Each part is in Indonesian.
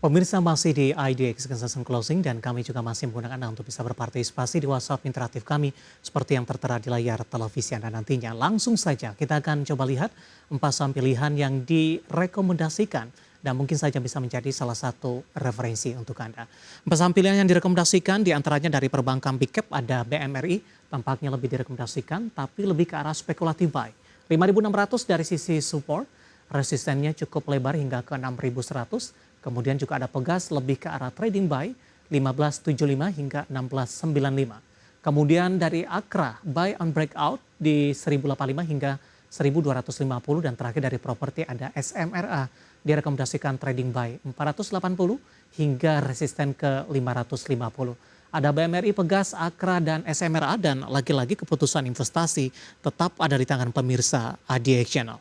Pemirsa masih di IDX Consistent Closing dan kami juga masih menggunakan Anda untuk bisa berpartisipasi di WhatsApp interaktif kami seperti yang tertera di layar televisi Anda nantinya. Langsung saja kita akan coba lihat 4 saham pilihan yang direkomendasikan dan mungkin saja bisa menjadi salah satu referensi untuk Anda. 4 saham pilihan yang direkomendasikan diantaranya dari perbankan Big Cap ada BMRI, tampaknya lebih direkomendasikan tapi lebih ke arah spekulatif buy. 5.600 dari sisi support, resistennya cukup lebar hingga ke 6.100. Kemudian juga ada Pegas lebih ke arah trading buy 1575 hingga 1695. Kemudian dari Akra buy on breakout di 1085 hingga 1250 dan terakhir dari properti ada SMRA direkomendasikan trading buy 480 hingga resisten ke 550. Ada BMRI, Pegas, Akra, dan SMRA dan lagi-lagi keputusan investasi tetap ada di tangan pemirsa ADX Channel.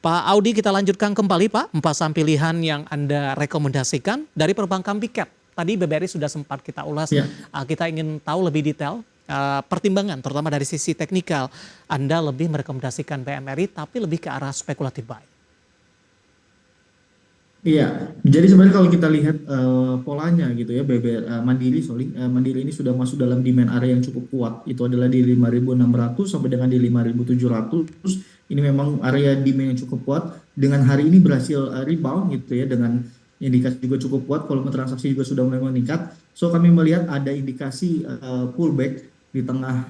Pak Audi, kita lanjutkan kembali Pak, 4 saham pilihan yang Anda rekomendasikan dari perbankan Big Cap. Tadi BBRI sudah sempat kita ulas, kita ingin tahu lebih detail pertimbangan terutama dari sisi teknikal. Anda lebih merekomendasikan BMRI tapi lebih ke arah spekulatif buy. Iya, jadi sebenarnya kalau kita lihat polanya gitu ya, Mandiri ini sudah masuk dalam demand area yang cukup kuat. Itu adalah di 5.600 sampai dengan di 5.700. Ini memang area demand yang cukup kuat. Dengan hari ini berhasil rebound gitu ya, dengan indikasi juga cukup kuat. Volume transaksi juga sudah mulai meningkat. So kami melihat ada indikasi pullback di tengah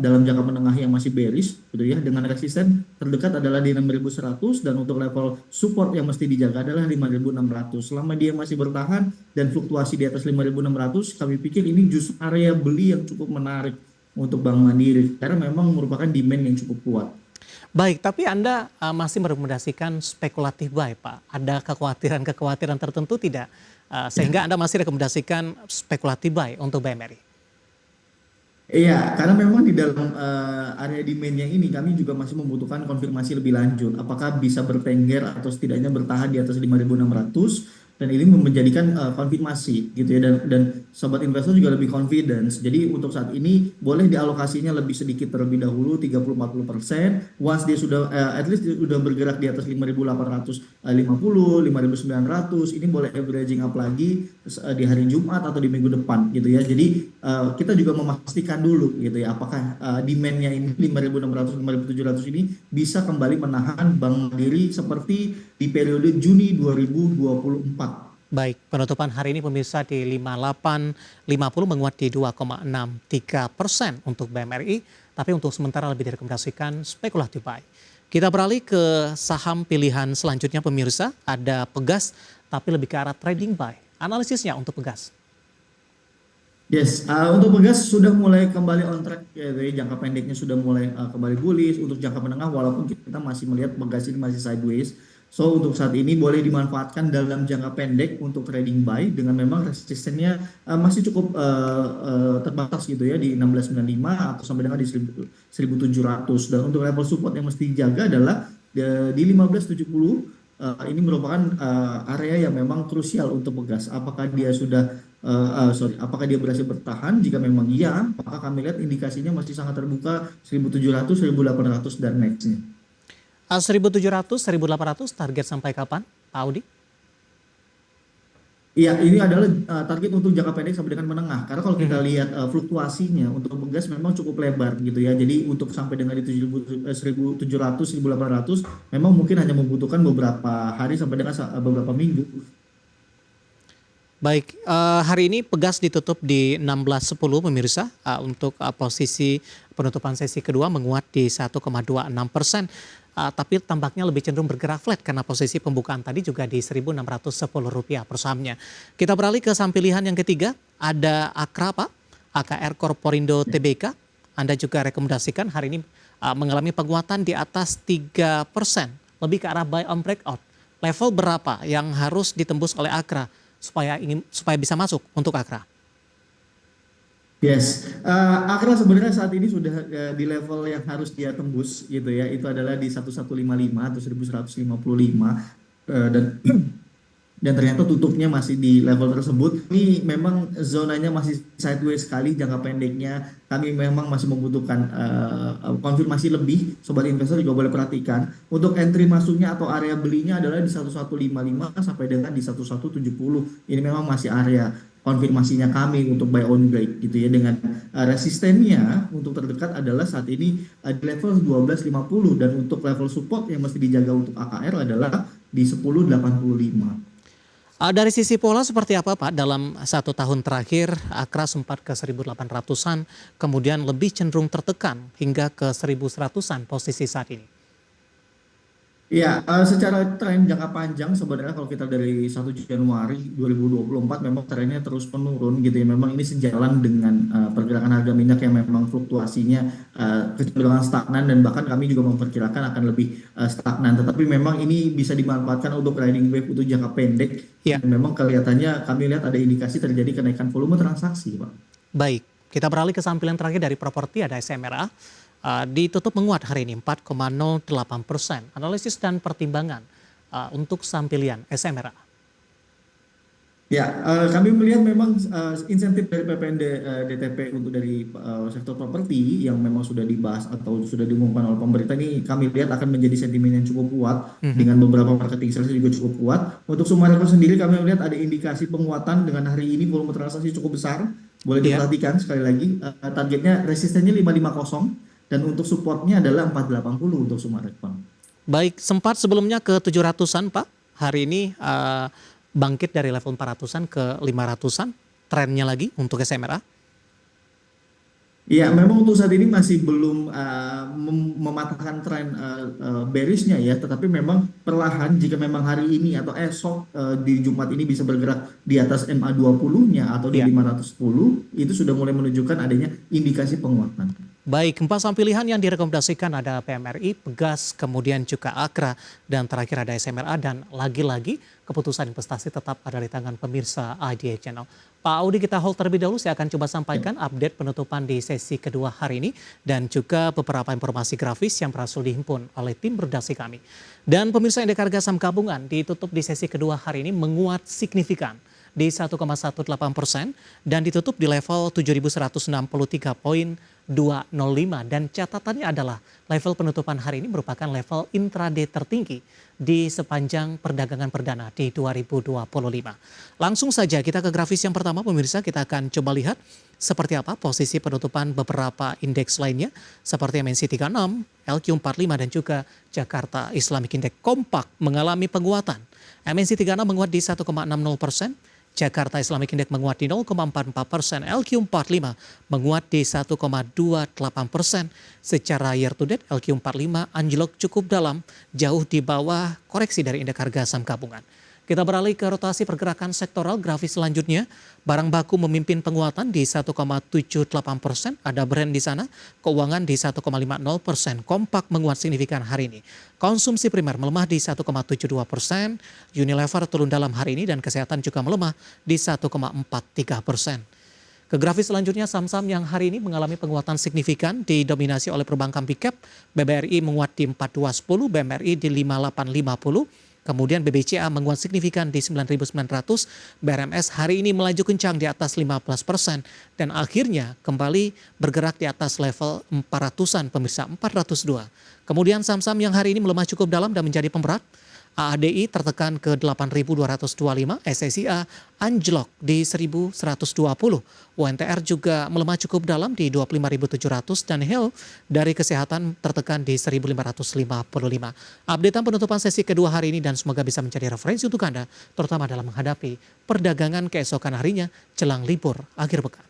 dalam jangka menengah yang masih bearish gitu ya, dengan resisten terdekat adalah di 6.100 dan untuk level support yang mesti dijaga adalah 5.600. Selama dia masih bertahan dan fluktuasi di atas 5.600, kami pikir ini justru area beli yang cukup menarik untuk Bank Mandiri karena memang merupakan demand yang cukup kuat. Baik, tapi Anda masih merekomendasikan spekulatif buy Pak. Ada kekhawatiran tertentu tidak sehingga Anda masih rekomendasikan spekulatif buy untuk BMRI? Iya, karena memang di dalam area demand-nya ini kami juga masih membutuhkan konfirmasi lebih lanjut. Apakah bisa bertengger atau setidaknya bertahan di atas 5.600 dan ini menjadikan konfirmasi gitu ya, dan sobat investor juga lebih confidence. Jadi untuk saat ini boleh dialokasinya lebih sedikit terlebih dahulu 30-40%. Once dia sudah at least dia sudah bergerak di atas 5.850, 5.900, ini boleh averaging up lagi di hari Jumat atau di minggu depan gitu ya. Jadi kita juga memastikan dulu gitu ya, apakah demand-nya ini 5.600 5.700 ini bisa kembali menahan Bank Mandiri seperti di periode Juni 2024. Baik, penutupan hari ini pemirsa di 5850 menguat di 2,63% untuk BMRI, tapi untuk sementara lebih direkomendasikan spekulatif buy. Kita beralih ke saham pilihan selanjutnya pemirsa, ada Pegas tapi lebih ke arah trading buy. Analisisnya untuk Pegas. Yes, untuk Pegas sudah mulai kembali on track ya, jangka pendeknya sudah mulai kembali bullish. Untuk jangka menengah walaupun kita masih melihat Pegas ini masih sideways. So untuk saat ini boleh dimanfaatkan dalam jangka pendek untuk trading buy dengan memang resistennya masih cukup terbatas gitu ya di 1695 atau sampai dengan di 1700, dan untuk level support yang mesti dijaga adalah di 1570. Ini merupakan area yang memang krusial untuk Pegas. Apakah dia apakah dia berhasil bertahan? Jika memang iya, maka kami lihat indikasinya masih sangat terbuka 1700, 1800 dan next-nya. 1700, 1800 target sampai kapan Pak Audi? Iya, ini adalah target untuk jangka pendek sampai dengan menengah. Karena kalau kita lihat fluktuasinya untuk Pegas memang cukup lebar gitu ya. Jadi untuk sampai dengan di 1700, 1800 memang mungkin hanya membutuhkan beberapa hari sampai dengan beberapa minggu. Baik, hari ini Pegas ditutup di 1610 pemirsa, untuk posisi penutupan sesi kedua menguat di 1,26%, tapi tampaknya lebih cenderung bergerak flat karena posisi pembukaan tadi juga di Rp1.610 per sahamnya. Kita beralih ke saham pilihan yang ketiga, ada Akra Pak, AKR Korporindo Tbk. Anda juga rekomendasikan hari ini mengalami penguatan di atas 3%, lebih ke arah buy on breakout. Level berapa yang harus ditembus oleh Akra supaya bisa masuk untuk Akra? Yes, Akra sebenarnya saat ini sudah di level yang harus dia tembus gitu ya. Itu adalah di 1155 atau 1155, dan dan ternyata tutupnya masih di level tersebut. Ini memang zonanya masih sideways sekali jangka pendeknya. Kami memang masih membutuhkan konfirmasi lebih. Sobat investor juga boleh perhatikan. Untuk entry masuknya atau area belinya adalah di 1155 sampai dengan di 1170. Ini memang masih area konfirmasinya kami untuk buy on break gitu ya, dengan resistennya untuk terdekat adalah saat ini di level 1250, dan untuk level support yang mesti dijaga untuk AKR adalah di 1085. Dari sisi pola seperti apa Pak? Dalam 1 tahun terakhir Akra sempat ke 1800-an, kemudian lebih cenderung tertekan hingga ke 1100-an posisi saat ini. Ya, secara tren jangka panjang sebenarnya kalau kita dari 1 Januari 2024 memang trennya terus menurun gitu ya. Memang ini sejalan dengan pergerakan harga minyak yang memang fluktuasinya kecenderungan stagnan, dan bahkan kami juga memperkirakan akan lebih stagnan. Tetapi memang ini bisa dimanfaatkan untuk riding wave untuk jangka pendek. Ya, Dan memang kelihatannya kami lihat ada indikasi terjadi kenaikan volume transaksi, Pak. baik. Kita beralih ke sampilan terakhir dari properti, ada SMRA. Ditutup menguat hari ini 4,08%. Analisis dan pertimbangan untuk sampilian SMRA. Ya, kami melihat memang insentif dari PPN DTP untuk dari sektor properti yang memang sudah dibahas atau sudah diumumkan oleh pemerintah, ini kami lihat akan menjadi sentimen yang cukup kuat dengan beberapa marketing sales juga cukup kuat. Untuk Sumarekon sendiri kami melihat ada indikasi penguatan dengan hari ini volume transaksi cukup besar. Boleh Ya, diperhatikan sekali lagi, targetnya resistennya 550 dan untuk supportnya adalah 480 untuk Sumarekon. baik. Sempat sebelumnya ke 700-an Pak. Hari ini bangkit dari level 400-an ke 500-an. Trennya lagi untuk SMRA. Ya, memang untuk saat ini masih belum mematahkan tren bearishnya ya, tetapi memang perlahan jika memang hari ini atau esok di Jumat ini bisa bergerak di atas MA20-nya atau di Ya. 510, itu sudah mulai menunjukkan adanya indikasi penguatan. Baik, 4 saham pilihan yang direkomendasikan ada PMRI, Pegas, kemudian juga Akra, dan terakhir ada SMRA, dan lagi-lagi keputusan investasi tetap ada di tangan pemirsa IDA Channel. Pak Audi, kita hold terlebih dahulu, saya akan coba sampaikan update penutupan di sesi kedua hari ini, dan juga beberapa informasi grafis yang berhasil dihimpun oleh tim berdasi kami. Dan pemirsa, indeks harga saham gabungan ditutup di sesi kedua hari ini menguat signifikan di 1,18% dan ditutup di level 7.163,205, dan catatannya adalah level penutupan hari ini merupakan level intraday tertinggi di sepanjang perdagangan perdana di 2025. Langsung saja kita ke grafis yang pertama pemirsa, kita akan coba lihat seperti apa posisi penutupan beberapa indeks lainnya seperti MNC 36, LQ45 dan juga Jakarta Islamic Index kompak mengalami penguatan. MNC 36 menguat di 1,60%, Jakarta Islamic Index menguat di 0,44%, LQ45 menguat di 1,28%. Secara year to date, LQ45 anjlok cukup dalam, jauh di bawah koreksi dari indeks harga saham gabungan. Kita beralih ke rotasi pergerakan sektoral grafis selanjutnya. Barang baku memimpin penguatan di 1,78%. Ada Brent di sana, keuangan di 1,50%. Kompak menguat signifikan hari ini. Konsumsi primer melemah di 1,72%. Unilever turun dalam hari ini dan kesehatan juga melemah di 1,43%. Ke grafis selanjutnya, saham-saham yang hari ini mengalami penguatan signifikan didominasi oleh perbankan big cap. BBRI menguat di 4210, BMRI di 5850. Kemudian BBCA menguat signifikan di 9.900, BRMS hari ini melaju kencang di atas 15% dan akhirnya kembali bergerak di atas level 400-an pemirsa, 402. Kemudian saham-saham yang hari ini melemah cukup dalam dan menjadi pemberat. AADI tertekan ke 8.225, SSIA anjlok di 1.120. UNTR juga melemah cukup dalam di 25.700 dan HEL dari kesehatan tertekan di 1.555. Updatean penutupan sesi kedua hari ini dan semoga bisa menjadi referensi untuk Anda, terutama dalam menghadapi perdagangan keesokan harinya jelang libur akhir pekan.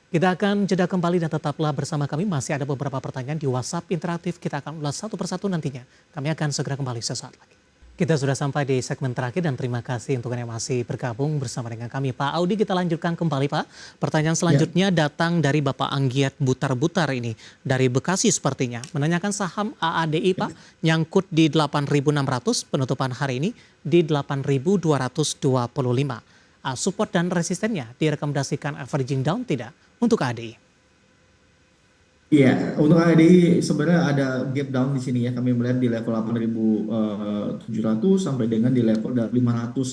Kita akan jeda kembali dan tetaplah bersama kami. Masih ada beberapa pertanyaan di WhatsApp interaktif. Kita akan ulas satu persatu nantinya. Kami akan segera kembali sesaat lagi. Kita sudah sampai di segmen terakhir dan terima kasih untuk yang masih bergabung bersama dengan kami. Pak Audi, kita lanjutkan kembali Pak. Pertanyaan selanjutnya datang dari Bapak Anggiat Butar-Butar ini. Dari Bekasi sepertinya. Menanyakan saham AADI Pak. Nyangkut di 8.600, penutupan hari ini di 8.225. Support dan resistennya direkomendasikan averaging down tidak untuk ADI? Iya, untuk ADI sebenarnya ada gap down di sini ya. Kami melihat di level 8.700 sampai dengan di level 500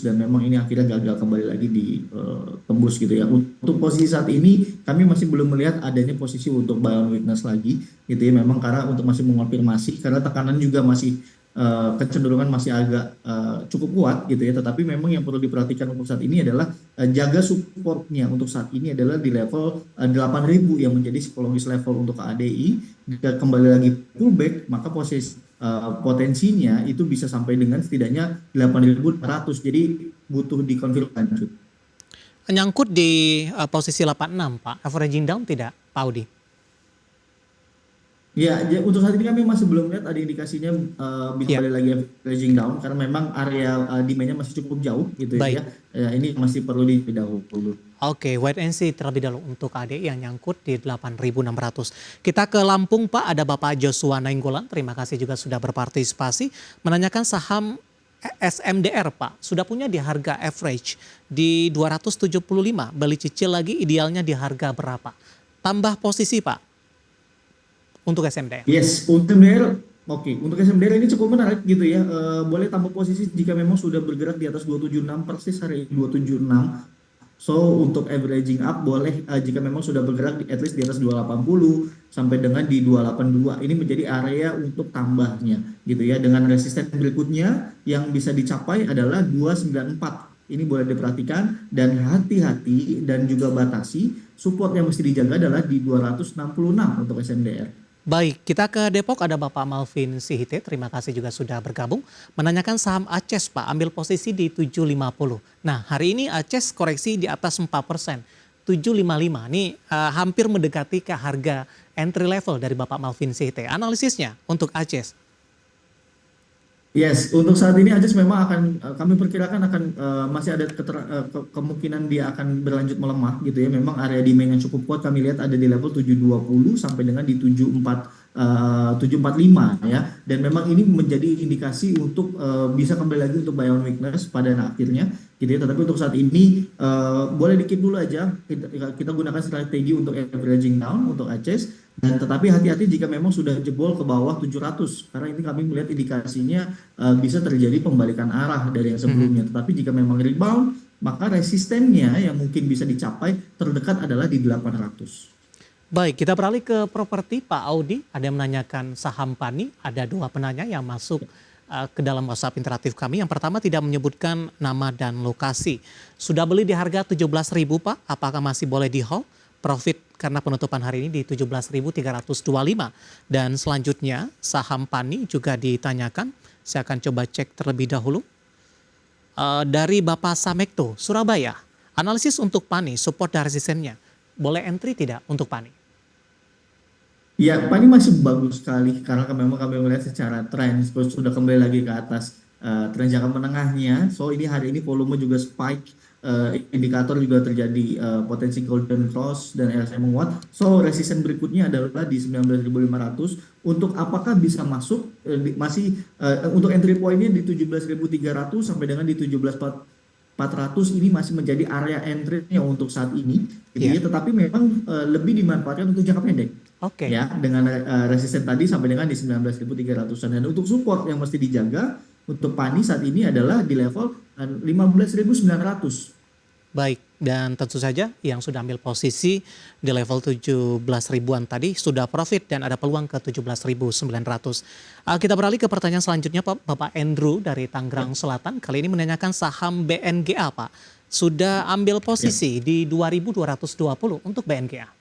dan memang ini akhirnya gagal kembali lagi di tembus gitu ya. Untuk posisi saat ini kami masih belum melihat adanya posisi untuk buy on weakness lagi gitu ya. Memang karena untuk masih mengonfirmasi karena tekanan juga masih kecenderungan masih agak cukup kuat gitu ya. Tetapi memang yang perlu diperhatikan untuk saat ini adalah jaga supportnya untuk saat ini adalah di level 8.000 yang menjadi psikologis level untuk KADI. Jika kembali lagi pullback maka posisi potensinya itu bisa sampai dengan setidaknya 8.100. Jadi butuh dikonfirmasi lanjut. Nyangkut di posisi 86 Pak, averaging down tidak Pak Audi? Ya, untuk saat ini kami masih belum lihat ada indikasinya bisa Ya, kembali lagi averaging down karena memang area demand-nya masih cukup jauh gitu baik. ya. Ini masih perlu didahulu. Oke, wait and see terlebih dahulu untuk ADI yang nyangkut di 8.600. Kita ke Lampung Pak, ada Bapak Joshua Nainggolan. Terima kasih juga sudah berpartisipasi. Menanyakan saham SMDR Pak, sudah punya di harga average di 275. Beli cicil lagi idealnya di harga berapa? Tambah posisi Pak untuk SMDR. Yes, untuk SMDR, oke. Untuk SMDR ini cukup menarik gitu ya. Boleh tambah posisi jika memang sudah bergerak di atas 276 persis hari ini 276. So untuk averaging up boleh jika memang sudah bergerak di at least di atas 280 sampai dengan di 282. Ini menjadi area untuk tambahnya gitu ya. Dengan resisten berikutnya yang bisa dicapai adalah 294. Ini boleh diperhatikan dan hati-hati dan juga batasi support yang mesti dijaga adalah di 266 untuk SMDR. Baik, kita ke Depok ada Bapak Malvin Sihite, terima kasih juga sudah bergabung. Menanyakan saham Aces Pak, ambil posisi di 750. Nah hari ini Aces koreksi di atas 4%, 755. Ini hampir mendekati ke harga entry level dari Bapak Malvin Sihite. Analisisnya untuk Aces. Yes, untuk saat ini Ajax memang akan kami perkirakan akan masih ada kemungkinan dia akan berlanjut melemah gitu ya. Memang area demand yang cukup kuat kami lihat ada di level 720 sampai dengan di 745 ya. Dan memang ini menjadi indikasi untuk bisa kembali lagi untuk buy on weakness pada akhirnya gitu ya. Tetapi untuk saat ini boleh dikit dulu aja kita gunakan strategi untuk averaging down untuk Ajax. Dan tetapi hati-hati jika memang sudah jebol ke bawah 700 karena ini kami melihat indikasinya bisa terjadi pembalikan arah dari yang sebelumnya. Tetapi jika memang rebound maka resistennya yang mungkin bisa dicapai terdekat adalah di 800. Baik, kita beralih ke properti Pak Audi. Ada yang menanyakan saham Pani, ada dua penanya yang masuk ke dalam WhatsApp interaktif kami. Yang pertama tidak menyebutkan nama dan lokasi. Sudah beli di harga 17.000 Pak, apakah masih boleh di hold? Profit karena penutupan hari ini di 17.325. Dan selanjutnya saham Pani juga ditanyakan. Saya akan coba cek terlebih dahulu. Dari Bapak Samekto, Surabaya. Analisis untuk Pani, support dan resistennya. Boleh entry tidak untuk Pani? Ya, Pak ini masih bagus sekali karena memang kami melihat secara tren sudah kembali lagi ke atas tren jangka menengahnya. So ini hari ini volume juga spike, indikator juga terjadi potensi golden cross dan RSI menguat. So resisten berikutnya adalah di 19.500. Untuk apakah bisa masuk masih untuk entry point-nya di 17.300 sampai dengan di 17.400 ini masih menjadi area entry-nya untuk saat ini. Gitu ya. Tetapi memang lebih dimanfaatkan untuk jangka pendek. Oke. Ya, dengan resisten tadi sampai dengan di 19.300-an. Dan untuk support yang mesti dijaga untuk Pani saat ini adalah di level 15.900. Baik, dan tentu saja yang sudah ambil posisi di level 17 ribuan tadi sudah profit dan ada peluang ke 17.900. Kita beralih ke pertanyaan selanjutnya Pak, Bapak Andrew dari Tangerang Selatan. Kali ini menanyakan saham BNGA Pak. Sudah ambil posisi di 2.220 untuk BNGA.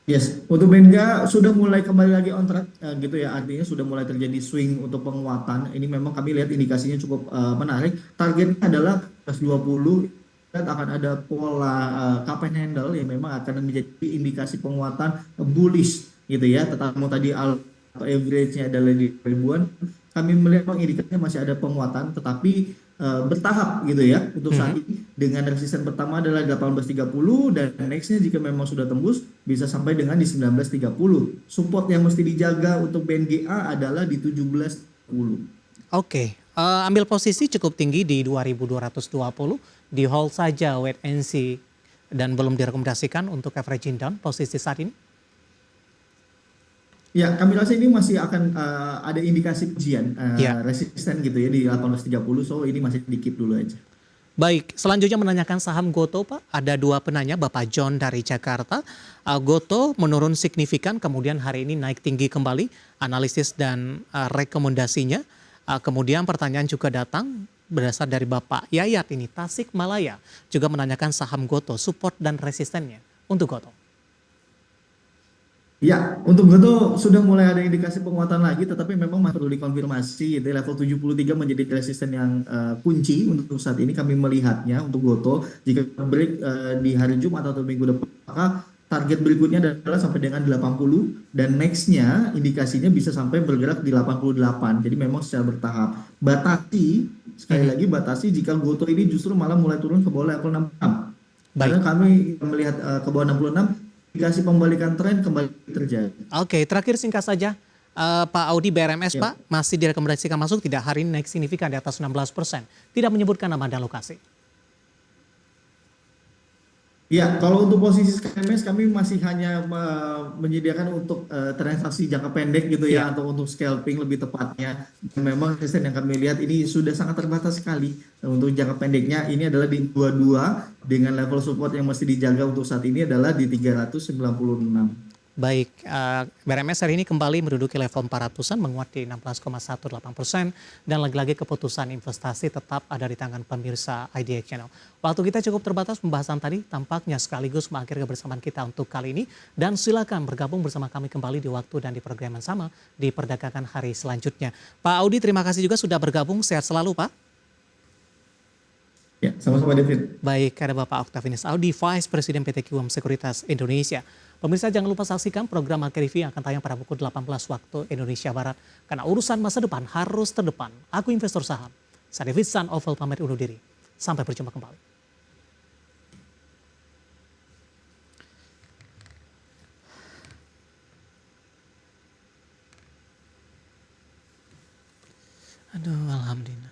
Yes, untuk BNGA sudah mulai kembali lagi on track gitu ya, artinya sudah mulai terjadi swing untuk penguatan. Ini memang kami lihat indikasinya cukup menarik. Targetnya adalah plus 20 dan akan ada pola cup and handle yang memang akan menjadi indikasi penguatan bullish gitu ya. Tetapi tadi average-nya adalah di ribuan. Kami melihat memang indikasinya masih ada penguatan tetapi bertahap gitu ya untuk saat ini dengan resisten pertama adalah 18.30 dan nextnya jika memang sudah tembus bisa sampai dengan di 19.30. Support yang mesti dijaga untuk BNGA adalah di 17.10. Oke, ambil posisi cukup tinggi di 2.220, di hold saja wait and see dan belum direkomendasikan untuk averaging down posisi saat ini. Ya, kami rasa ini masih akan ada indikasi pujian Ya. resisten gitu ya di 1830, so ini masih dikit dulu aja. Baik, selanjutnya menanyakan saham Goto, Pak. Ada dua penanya, Bapak John dari Jakarta. Goto menurun signifikan, kemudian hari ini naik tinggi kembali, analisis dan rekomendasinya. Kemudian pertanyaan juga datang berasal dari Bapak Yayat ini, Tasik Malaya. Juga menanyakan saham Goto, support dan resistennya untuk Goto. Ya, untuk Goto sudah mulai ada indikasi penguatan lagi, tetapi memang masih perlu dikonfirmasi. Jadi level 73 menjadi resisten yang kunci untuk saat ini kami melihatnya untuk Goto. Jika break di hari Jumat atau minggu depan, maka target berikutnya adalah sampai dengan 80 dan nextnya indikasinya bisa sampai bergerak di 88. Jadi memang secara bertahap. Batasi, sekali Mhm. lagi batasi jika Goto ini justru malah mulai turun ke bawah level 66. Baik. Karena kami melihat ke bawah 66, indikasi pembalikan tren kembali terjadi. Oke, terakhir singkat saja. Pak Audi BRMS, Ya, Pak, masih direkomendasikan masuk tidak hari ini naik signifikan di atas 16%. Tidak menyebutkan nama dan lokasi. ya, kalau untuk posisi KMS kami masih hanya menyediakan untuk transaksi jangka pendek gitu Iya. ya, atau untuk scalping lebih tepatnya. Dan memang resisten yang kami lihat ini sudah sangat terbatas sekali. Nah, untuk jangka pendeknya ini adalah di 22 dengan level support yang masih dijaga untuk saat ini adalah di 396. Baik, BRMS hari ini kembali menduduki level 400-an, menguat di 16,18%, dan lagi-lagi keputusan investasi tetap ada di tangan pemirsa IDX Channel. Waktu kita cukup terbatas pembahasan tadi, tampaknya sekaligus mengakhiri kebersamaan kita untuk kali ini, dan silakan bergabung bersama kami kembali di waktu dan di program yang sama di perdagangan hari selanjutnya. Pak Audi, terima kasih juga sudah bergabung, sehat selalu Pak. Ya, sama-sama David. Baik, ada Bapak Octavianus Audi, Vice President PT QM Sekuritas Indonesia. Pemirsa jangan lupa saksikan program Market Review yang akan tayang pada pukul 18 waktu Indonesia Barat. Karena urusan masa depan harus terdepan. Aku investor saham. Saya David San Oval pamit undur diri. Sampai berjumpa kembali. Aduh, alhamdulillah.